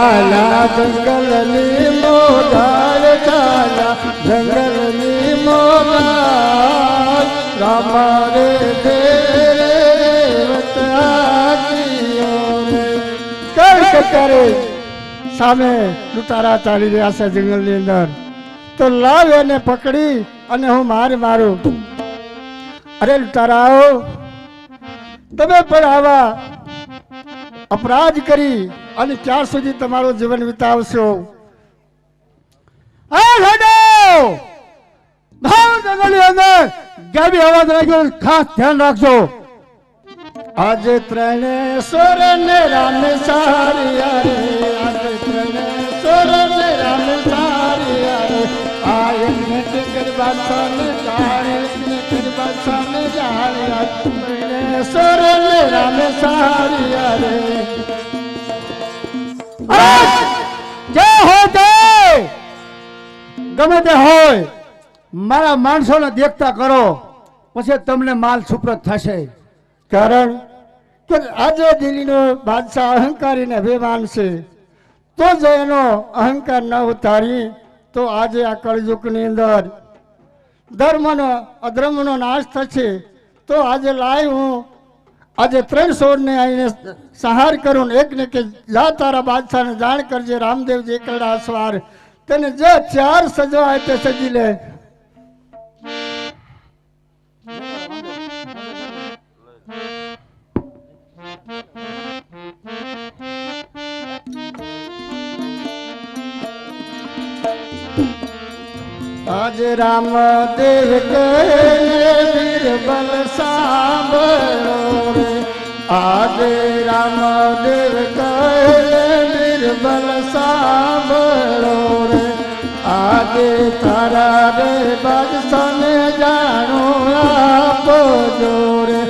ચાલા જંગલની મોઢાળ ચાલા જંગલની મોઢાળ રામ રે કરે સામે લૂંટારા ચાલી રહ્યા છે જંગલની અંદર તો લાવ એને પકડી અને હું મારું અરે લૂંટારાઓ તમે પણ આવા અપરાધ કરી અને ક્યાં સુધી તમારું જીવન વિતાવશો જંગલની અંદર ગાડી અવાજ રાખ્યો ખાસ ધ્યાન રાખજો આજે ત્રણે સોર ને રામ સારિયા રે આજે ત્રણે સોર ને રામ સારિયા રે આય ને કર બાસાને જાણે ને કર બાસાને જાણે ત્રણે સોર ને રામ સારિયા રે જય હો જય ગમે તે હોય મારા માણસોને દેખતા કરો પછી તમને માલ સુપ્રત થશે કારણ કે આજે દિલ્હીનો બાદશાહ અહંકારી ને અભિમાન છે તો જ એનો અહંકાર ન ઉતારી તો આજે આ કળયુગની અંદર ધર્મનો અધર્મનો નાશ થશે તો આજે લાય હું આજે 300 ને આવીને સંહાર કરું એકને કે જા તારા બાદશાહને જાણ કરજે રામદેવજી એકલડા અસવાર તેને જે 4 સજા હોય તે સજી લે आज रामदेव के बीरबल सांभळो रे आज रामदेव के बीरबल सांभळो रे आज तारा रे बादशाहने जाणो आपजो रे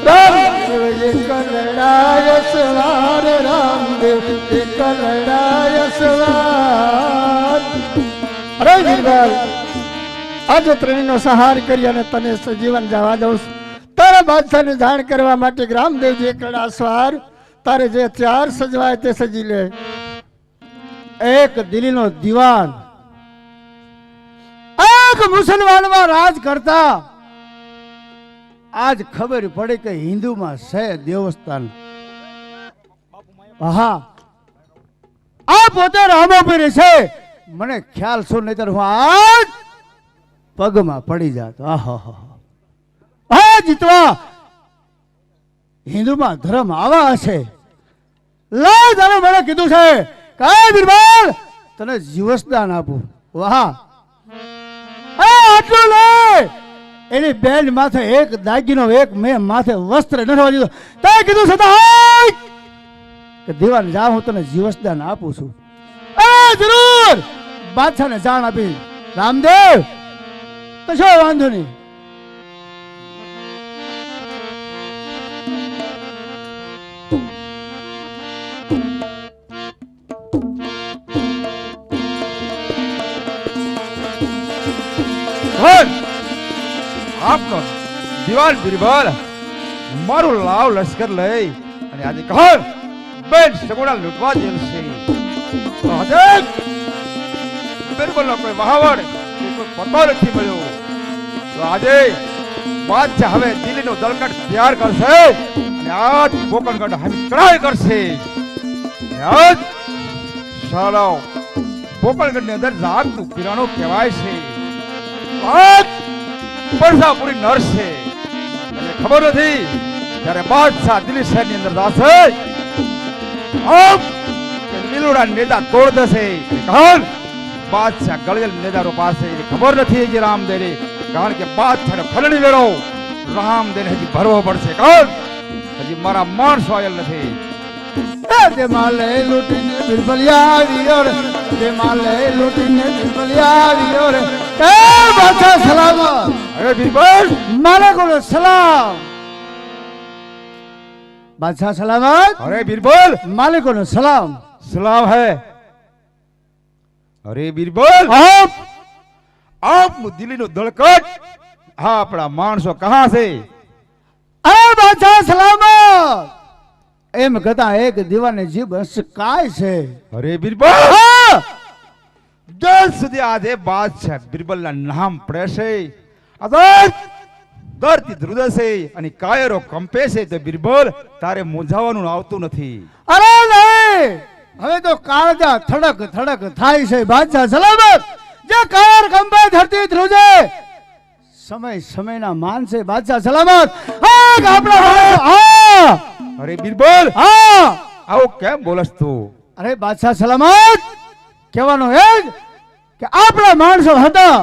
रामदेव एकलडाय सवार रामदेव एकलडाय सवार अरे बीरबल આજે ત્રણનો સહાર કરી અને તને સજીવન જવા દઉં તારા બાદશાહને જાણ કરવા માટે રામદેવજી એકલડા સ્વાર તારે જે 4 સજવાય તે સજી લે એક દિલ્હીનો દીવાન એક મુસલમાનમાં રાજ કરતા આજ ખબર પડી કે હિન્દુમાં છે દેવસ્થાન હા આ પોતે રામોપીર છે મને ખ્યાલ શું નહીતર હું આજ પગમાં પડી જાતો હા જીતવા હિન્દુમાં ધર્મ આવા હશે લે તારે મને કીધું છે કઈ બીરબલ તને જીવસદાન આપું વાહ આટલું લે એની બેન માથે એક દાગીનો એક મેં માથે વસ્ત્ર નઠવા દીધો તે કીધું છે કે દીવાન જા હું તને જીવસદાન આપું છું જરૂર બાદશાહને જાણ આપી રામદેવ તો શું વાંધો નહીં આપનો દિવાન બીરબલ મારું લાવ લશ્કર લઈ અને આજે કહર બેન સગુણા લૂંટવા જેલ છે આજે બીરબલનો કોઈ વહાવડ કોઈ પતો નથી મળ્યો તો આજે બાદશાહ હવે દિલ્હીનો દલકટ તૈયાર કરશે અને આજ બોકણગઢ હામી ચડાઈ કરશે આજ શાળાઓ બોકણગઢની અંદર રાતનું પીરાણો કહેવાય છે આજ પરસાપુરી નર્સ છે અને ખબર નથી જ્યારે બાદશાહ દિલ્હી શહેરની અંદર જશે આમ લીલુડા નેતા તોડ દેશે કારણ બાદશાહ ગળેલ નેદારો પાસે ખબર નથી જે રામદેવ કારણ કે બાદશાહને ફલણી વેળો રામદેવ હજી ભરવો પડશે કારણ હજી મારા માણસો આવેલ નથી તે માલે લૂટીને બિરબલિયા વિયો રે તે માલે લૂટીને બિરબલિયા વિયો રે એ બાદશાહ સલામત અરે બીરબલ માલિકોને સલામ बादशाह सलामत। अरे बीरबल मालिको ने सलाम। सलाम है। अरे बीरबल आप दिल्ली नो दड़कट अपना मानसो कहां से? अरे बादशाह सलामत। એમ કહેતા એક દીવાની જીભ કાય છે. અરે બિરબલ, દસ સુધી આજે બાદશાહ બિરબલના નામ પડે છે. દરથી ધ્રુદે છે અને કાયરો કંપે છે. તો બિરબલ તારે મૂંઝાવાનું આવતું નથી. અરે નહીં, હવે તો કાળજા થડક થડક થાય છે. બાદશાહ સલામત, જે કાયર કંપે ધરતી ધ્રુજે, સમય સમયના માન છે. બાદશાહ સલામત. અરે બિરબલ, આવું કેમ બોલસ તું? અરે બાદશાહ સલામત, કહેવાનું એ જ કે આપણા માણસો હતા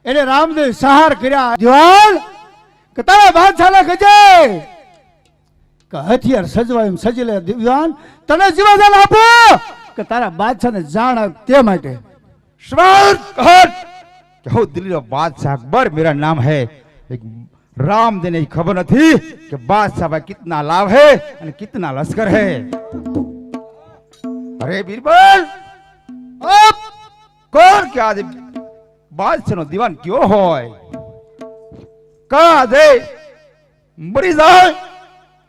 એને રામદેવ સહાર કર્યા. દિવાલ કે તારા બાદશાહને કહેજે કે હથિયાર સજવા એમ સજી લે. દિવાન તને જીવાદાન આપો કે તારા બાદશાહને જાણ આવે તે માટે. કહો દિલ્હીનો બાદશાહ અકબર मेरा नाम है. रामदेव ने खबर નથી કે बादशाह भाई कितना लाभ है અને कितना लश्कर है. अरे बीरबल, કોણ કે આજે બાદશાહ નો દીવાન કયો હોય? કાજે મરી જાય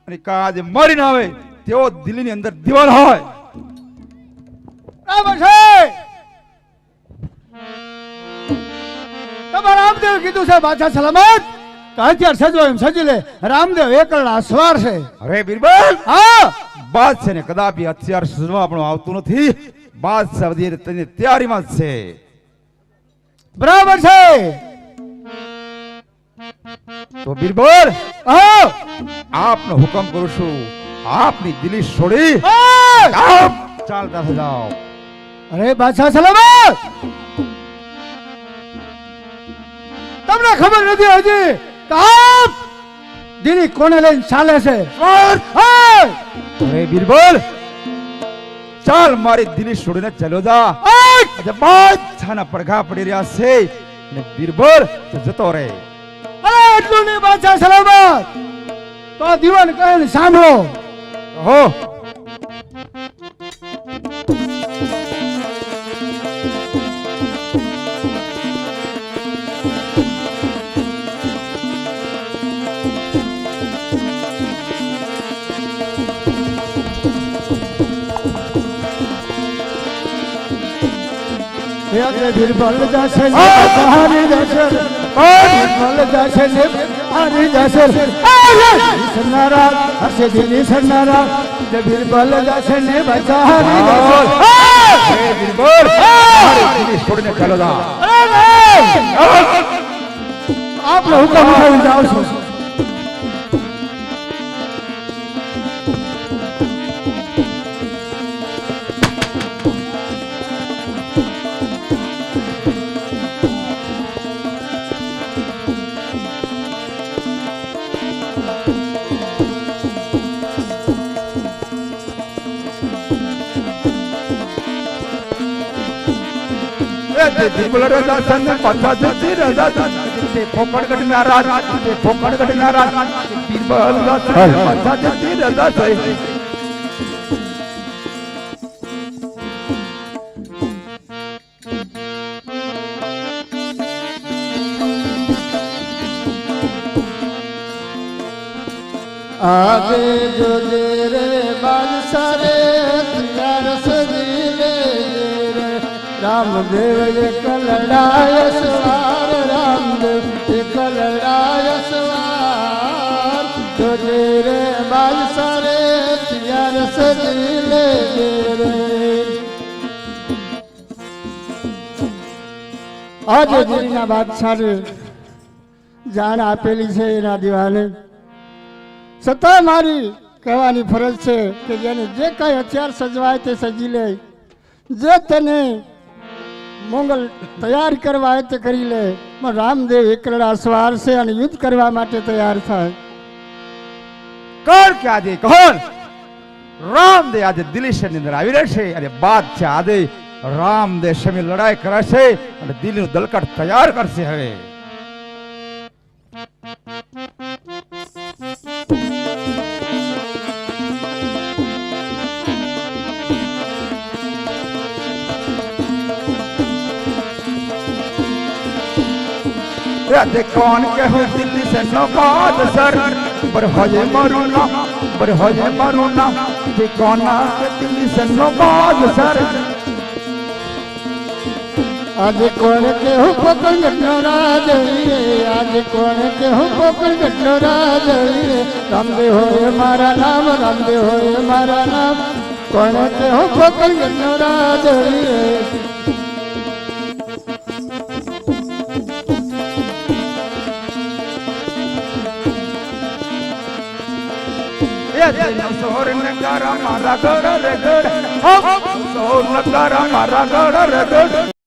અને કાજે મરી ના આવે તેઓ દિલ્હી ની અંદર દીવાન હોય. બરાબર છે. તમારા રામદેવ કીધું છે બાદશાહ સલામત કે હથિયાર સજવો એમ સજી લે. રામદેવ એકલડા સવાર છે. અરે બીરબલ, હા, બાદશાહ ને કદાપી હથિયાર સજવા પણ આવતું નથી. બાદશાહ તેની તૈયારીમાં જ છે. બરાબર છે. તો બીરબલ, આપનો હુકમ કરું છું, આપની દિલ્હી છોડી ચાલતા થઈ જાઓ. અરે બાદશાહ સલામત, તમને ખબર નથી હજી કે આપ દિલ્હી કોને લઈને ચાલે છે? અરે બીરબલ, ચાલ મારી દિલ્હી છોડીને ચાલો જા. આજે બાદશાહના પડઘા પડી રહ્યા છે અને બીરબલ જતો રહે. અરે એટલું નહીં બાદશાહ સલામત, તો દીવાન કહે ને સાંભળો. હો બિરબલ જશે ને હારી જશે, બિરબલ જશે ને હારી જશે. સરનારા હશે દિલ્હી સરનારા, બિરબલ જશે ને બચા હારી જશે. બીરબલ, મારી દિલ્હી છોડીને ચાલો જા. આપનો હુકમ ઉઠાવી જાઓ છો. બીરબલ રાજા સંને પાછા જતી રાજા તે ફોકડગઢ ના રાજ, તે ફોકડગઢ ના રાજ. બીરબલ રાજા પાછા જતી રાજા છે. आगे जो तेरे बादशाह रे हथियार सजी ले रे. रामदेव एक लड़ाय सवार, रामदेव एक लड़ाय सवार. जो तेरे बादशाह रे हथियार सजी ले रे. आज दिल्हीના બાદશાહે જાણ આપેલી છે એના દીવાને. છતાં મારી કહેવાની ફરજ છે કે જેને જે કાંઈ હથિયાર સજવાય તે સજી લે, જે તેને મોંગલ તૈયાર કરવા હોય તે કરી લે. પણ રામદેવ એકલડા સવાર છે અને યુદ્ધ કરવા માટે તૈયાર થાય. કોણ કે આજે કોણ? રામદેવ આજે દિલ્હી શહેરની અંદર આવી રહેશે અને બાદશાહ આજે રામદેવ સામે લડાઈ કરશે અને દિલ્હીનું દલકટ તૈયાર કરશે. હવે कौन कहूँ दिल्ली से नौकाद सर, બરહોજે મારું નામ બરહોજે મારું નામ તે કોના કે દિલ્હી સનો બાદ સર આજે કોણ કે હું પોકળગઢનો રાજ રે આજે કોણ કે હું પોકળગઢનો રાજ રે રામદેવ હોય મારા નામ રામદેવ હોય મારા નામ કોણ કે હું પોકળગઢનો રાજ રે સોર નગારા મારા ગઢ રે ગઢ સોર નગારા મારા ગઢ રે ગઢ